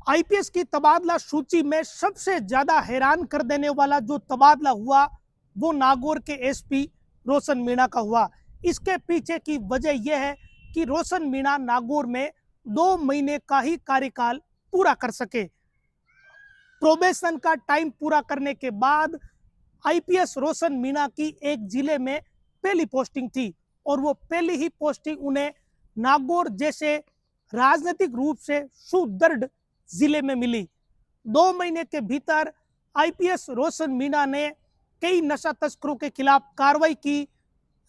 IPS की तबादला सूची में सबसे ज्यादा हैरान कर देने वाला जो तबादला हुआ वो नागौर के एसपी रोशन मीणा का हुआ। इसके पीछे की वजह यह है कि रोशन मीणा नागौर में 2 महीने का ही कार्यकाल पूरा कर सके। प्रोबेशन का टाइम पूरा करने के बाद आईपीएस रोशन मीणा की एक जिले में पहली पोस्टिंग थी और वो पहली ही पोस्टिंग उन्हें नागौर जैसे राजनीतिक रूप से सुदृढ़ जिले में मिली। 2 महीने के भीतर आईपीएस रोशन मीणा ने कई नशा तस्करों के खिलाफ कार्रवाई की।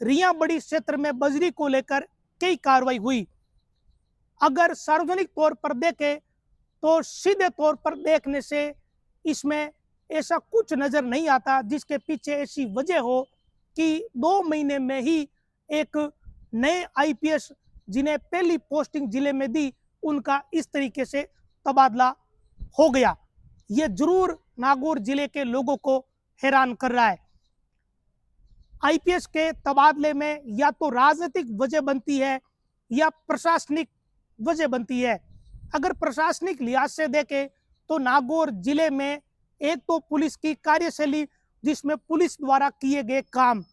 रिया बड़ी क्षेत्र में बजरी को लेकर कई कार्रवाई हुई। अगर सार्वजनिक तौर पर देखें तो सीधे तौर पर देखने से इसमें ऐसा कुछ नजर नहीं आता जिसके पीछे ऐसी वजह हो कि 2 महीने में ही एक नए आईपीएस जिन्हें पहली पोस्टिंग जिले में दी उनका इस तरीके से तबादला हो गया। ये जरूर नागौर जिले के लोगों को हैरान कर रहा है। आईपीएस के तबादले में या तो राजनीतिक वजह बनती है या प्रशासनिक वजह बनती है। अगर प्रशासनिक लिहाज से देखें तो नागौर जिले में एक तो पुलिस की कार्यशैली जिसमें पुलिस द्वारा किए गए काम,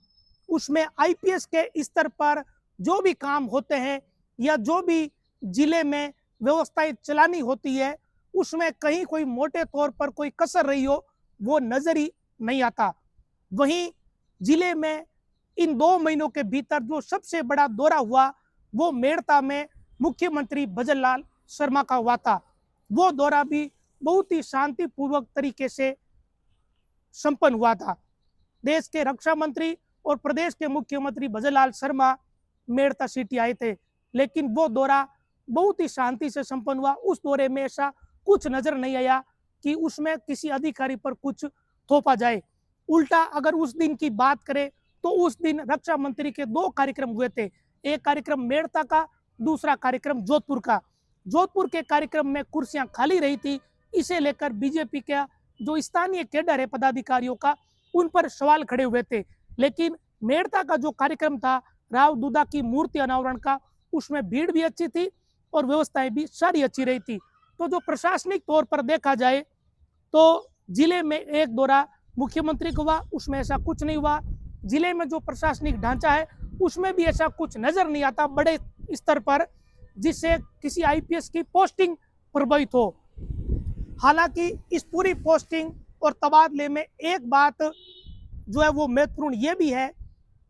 उसमें आईपीएस के स्तर पर जो भी काम होते हैं या जो भी जिले में व्यवस्थाएं चलानी होती है उसमें कहीं कोई मोटे तौर पर कोई कसर रही हो वो नजर ही नहीं आता। वहीं जिले में इन 2 महीनों के भीतर जो सबसे बड़ा दौरा हुआ वो मेड़ता में मुख्यमंत्री भजनलाल शर्मा का हुआ था। वो दौरा भी बहुत ही शांतिपूर्वक तरीके से संपन्न हुआ था। देश के रक्षा मंत्री और प्रदेश के मुख्यमंत्री भजनलाल शर्मा मेड़ता सिटी आए थे, लेकिन वो दौरा बहुत ही शांति से संपन्न हुआ। उस दौरे में ऐसा कुछ नजर नहीं आया कि उसमें किसी अधिकारी पर कुछ थोपा जाए। उल्टा अगर उस दिन की बात करें तो उस दिन रक्षा मंत्री के 2 कार्यक्रम हुए थे। एक कार्यक्रम मेड़ता का, दूसरा कार्यक्रम जोधपुर का। जोधपुर के कार्यक्रम में कुर्सियां खाली रही थी, इसे लेकर बीजेपी का जो स्थानीय कैडर है पदाधिकारियों का उन पर सवाल खड़े हुए थे। लेकिन मेड़ता का जो कार्यक्रम था राव दुदा की मूर्ति अनावरण का, उसमें भीड़ भी अच्छी थी और व्यवस्थाएं भी सारी अच्छी रही थी। तो जो प्रशासनिक तौर पर देखा जाए तो जिले में एक दौरा मुख्यमंत्री को हुआ, उसमें ऐसा कुछ नहीं हुआ। जिले में जो प्रशासनिक ढांचा है उसमें भी ऐसा कुछ नजर नहीं आता बड़े स्तर पर जिससे किसी आईपीएस की पोस्टिंग प्रभावित हो। हालांकि इस पूरी पोस्टिंग और तबादले में एक बात जो है वो महत्वपूर्ण ये भी है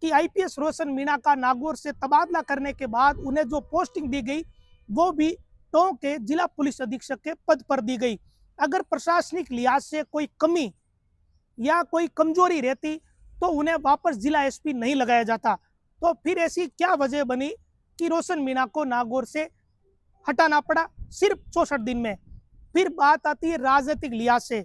कि आईपीएस रोशन मीणा का नागौर से तबादला करने के बाद उन्हें जो पोस्टिंग दी गई वो भी टोंक के जिला पुलिस अधीक्षक के पद पर दी गई। अगर प्रशासनिक लिहाज से कोई कमी या कोई कमजोरी रहती तो उन्हें वापस जिला एसपी नहीं लगाया जाता। तो फिर ऐसी क्या वजह बनी कि रोशन मीणा को नागौर से हटाना पड़ा सिर्फ 64 दिन में। फिर बात आती है राजनीतिक लिहाज से,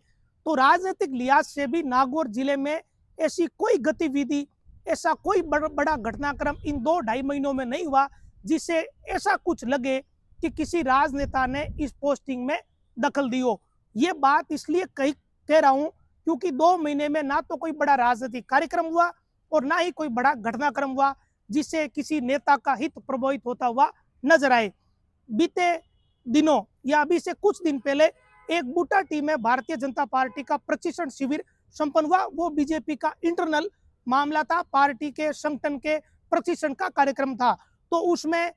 तो राजनीतिक लिहाज से भी नागौर जिले में ऐसी कोई गतिविधि, ऐसा कोई बड़ा घटनाक्रम इन 2-2.5 महीनों में नहीं हुआ जिससे ऐसा कुछ लगे कि किसी राजनेता ने इस पोस्टिंग में दखल दी हो। ये बात इसलिए कह रहा हूं क्योंकि 2 महीने में ना तो कोई बड़ा राजनीतिक कार्यक्रम हुआ और ना ही कोई बड़ा घटनाक्रम हुआ जिससे किसी नेता का हित प्रभावित होता हुआ नजर आए। बीते दिनों या अभी से कुछ दिन पहले एक बूटा टीम में भारतीय जनता पार्टी का प्रशिक्षण शिविर संपन्न हुआ। वो बीजेपी का इंटरनल मामला था, पार्टी के संगठन के प्रशिक्षण का कार्यक्रम था। तो उसमें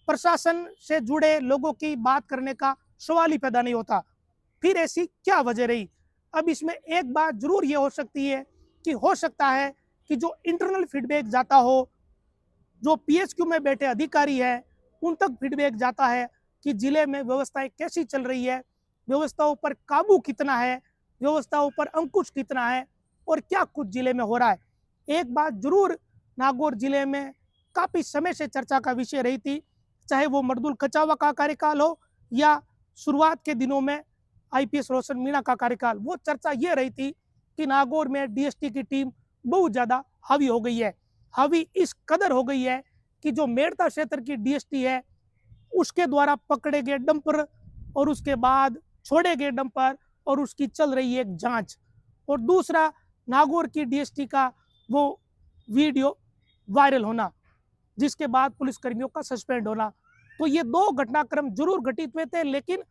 प्रशासन से जुड़े लोगों की बात करने का सवाल ही पैदा नहीं होता। फिर ऐसी क्या वजह रही? अब इसमें एक बात जरूर ये हो सकती है कि हो सकता है कि जो इंटरनल फीडबैक जाता हो, जो पीएचक्यू में बैठे अधिकारी हैं उन तक फीडबैक जाता है कि जिले में व्यवस्थाएं कैसी चल रही है, व्यवस्थाओं पर काबू कितना है, व्यवस्थाओं पर अंकुश कितना है और क्या कुछ जिले में हो रहा है। एक बात जरूर नागौर जिले में काफी समय से चर्चा का विषय रही थी, चाहे वो मर्दुल कचावा का कार्यकाल हो या शुरुआत के दिनों में आईपीएस रोशन मीणा का कार्यकाल, वो चर्चा ये रही थी कि नागौर में डीएसटी की टीम बहुत ज्यादा हावी हो गई है। हावी इस कदर हो गई है कि जो मेड़ता क्षेत्र की डीएसटी है उसके द्वारा पकड़े गए डंपर और उसके बाद छोड़े गए डंपर और उसकी चल रही है एक जांच, और दूसरा नागौर की डीएसटी का वो वीडियो वायरल होना जिसके बाद पुलिसकर्मियों का सस्पेंड होना। तो ये 2 घटनाक्रम जरूर घटित हुए थे, लेकिन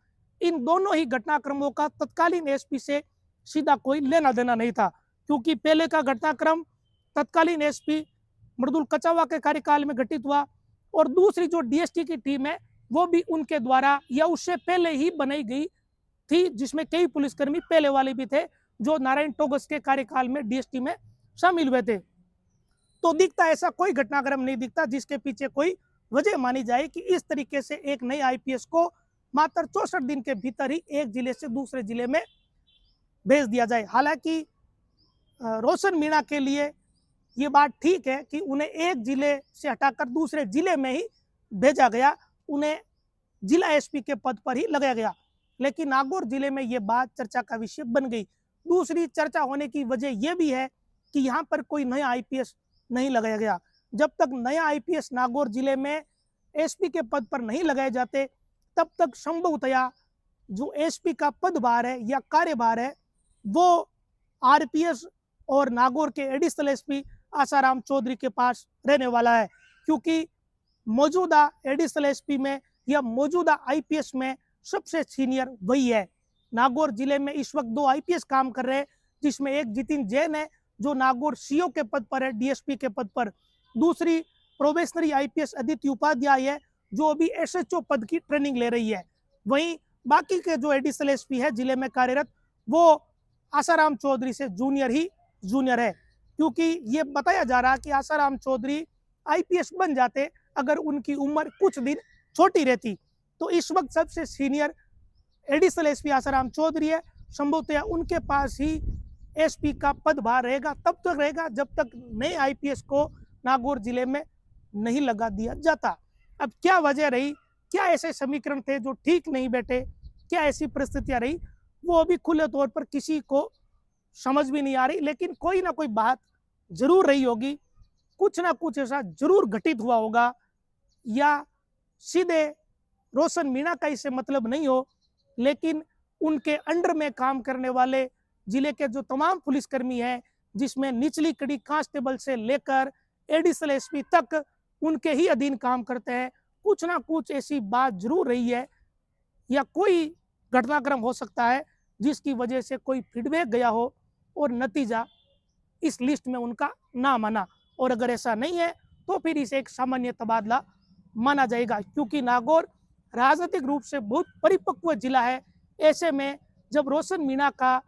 इन दोनों ही घटनाक्रमों का तत्कालीन एसपी से सीधा कोई लेना देना नहीं था, क्योंकि पहले का घटनाक्रम तत्कालीन एसपी मृदुल कछावा के कार्यकाल में घटित हुआ, और दूसरी जो डीएसटी की टीम है वो भी उनके द्वारा या उससे पहले ही बनाई गई थी, जिसमें कई पुलिसकर्मी पहले वाले भी थे जो नारायण टोगस के कार्यकाल में डीएसटी में शामिल हुए थे। तो दिखता ऐसा कोई घटनाक्रम नहीं दिखता जिसके पीछे कोई वजह मानी जाए कि इस तरीके से एक नए आईपीएस को मात्र 64 दिन के भीतर ही एक जिले से दूसरे जिले में भेज दिया जाए। हालांकि रोशन मीणा के लिए ये बात ठीक है कि उन्हें एक जिले से हटाकर दूसरे जिले में ही भेजा गया, उन्हें जिला एसपी के पद पर ही लगाया गया, लेकिन नागौर जिले में ये बात चर्चा का विषय बन गई। दूसरी चर्चा होने की वजह यह भी है कि यहाँ पर कोई नया आईपीएस नहीं लगाया गया। जब तक नया आईपीएस नागौर जिले में एसपी के पद पर नहीं लगाए जाते, तब तक संभवतया जो एसपी का पदभार है या कार्यभार है वो आरपीएस और नागौर के एडिशनल एसपी आसाराम चौधरी के पास रहने वाला है, क्योंकि मौजूदा एडिशनल एसपी में या मौजूदा आईपीएस में सबसे सीनियर वही है। नागौर जिले में इस वक्त 2 आईपीएस काम कर रहे हैं, जिसमें एक जितिन जैन है जो नागौर सीओ के पद पर है, डीएसपी के पद पर। दूसरी प्रोबेशनरी आईपीएस अदिति उपाध्याय है जो अभी एसएचओ पद की ट्रेनिंग ले रही है। वहीं बाकी के जो एडिशनल एसपी है जिले में कार्यरत वो आसाराम चौधरी से जूनियर है, क्योंकि ये बताया जा रहा कि आसाराम चौधरी आईपीएस बन जाते अगर उनकी उम्र कुछ दिन छोटी रहती। तो इस वक्त सबसे senior additional SP Asaram Chaudhary है, संभवतः उनके पास ही एसपी का पदभार रहेगा, तब तक रहेगा जब तक नए आईपीएस को नागौर जिले में नहीं लगा दिया जाता। अब क्या वजह रही, क्या ऐसे समीकरण थे जो ठीक नहीं बैठे, क्या ऐसी परिस्थितियां रही, वो अभी खुले तौर पर किसी को समझ भी नहीं आ रही, लेकिन कोई ना कोई बात जरूर रही होगी, कुछ ना कुछ ऐसा जरूर घटित हुआ होगा, या सीधे रोशन मीणा का इससे मतलब नहीं हो, लेकिन उनके अंडर में काम करने वाले जिले के जो तमाम पुलिसकर्मी हैं, जिसमें निचली कड़ी कांस्टेबल से लेकर एडिशनल एसपी तक उनके ही अधीन काम करते हैं, कुछ ना कुछ ऐसी बात जरूर रही है, या कोई घटनाक्रम हो सकता है जिसकी वजह से कोई फीडबैक गया हो और नतीजा इस लिस्ट में उनका नाम आना। और अगर ऐसा नहीं है तो फिर इसे एक सामान्य तबादला माना जाएगा, क्योंकि नागौर राजनीतिक रूप से बहुत परिपक्व जिला है। ऐसे में जब रोशन मीणा का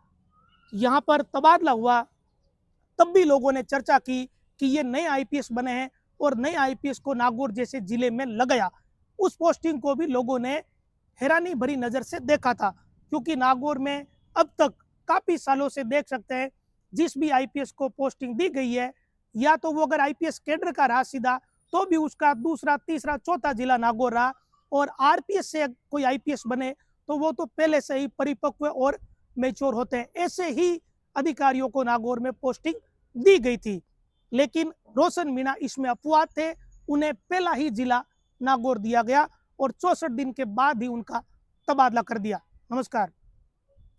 यहाँ पर तबादला हुआ तब भी लोगों ने चर्चा की कि ये नए आईपीएस बने हैं और नए आईपीएस को नागौर जैसे जिले में लगाया। उस पोस्टिंग को भी लोगों ने हैरानी भरी नजर से देखा था, क्योंकि नागौर में अब तक काफी सालों से देख सकते हैं जिस भी आईपीएस को पोस्टिंग दी गई है, या तो वो अगर आईपीएस कैडर का रहा सीधा तो भी उसका दूसरा तीसरा चौथा जिला नागौर रहा, और आरपीएस से कोई आईपीएस बने तो वो तो पहले से ही परिपक्व और मैच्योर होते हैं। ऐसे ही अधिकारियों को नागौर में पोस्टिंग दी गई थी, लेकिन रोशन मीणा इसमें अपवाद थे, उन्हें पहला ही जिला नागौर दिया गया और 64 दिन के बाद ही उनका तबादला कर दिया। नमस्कार।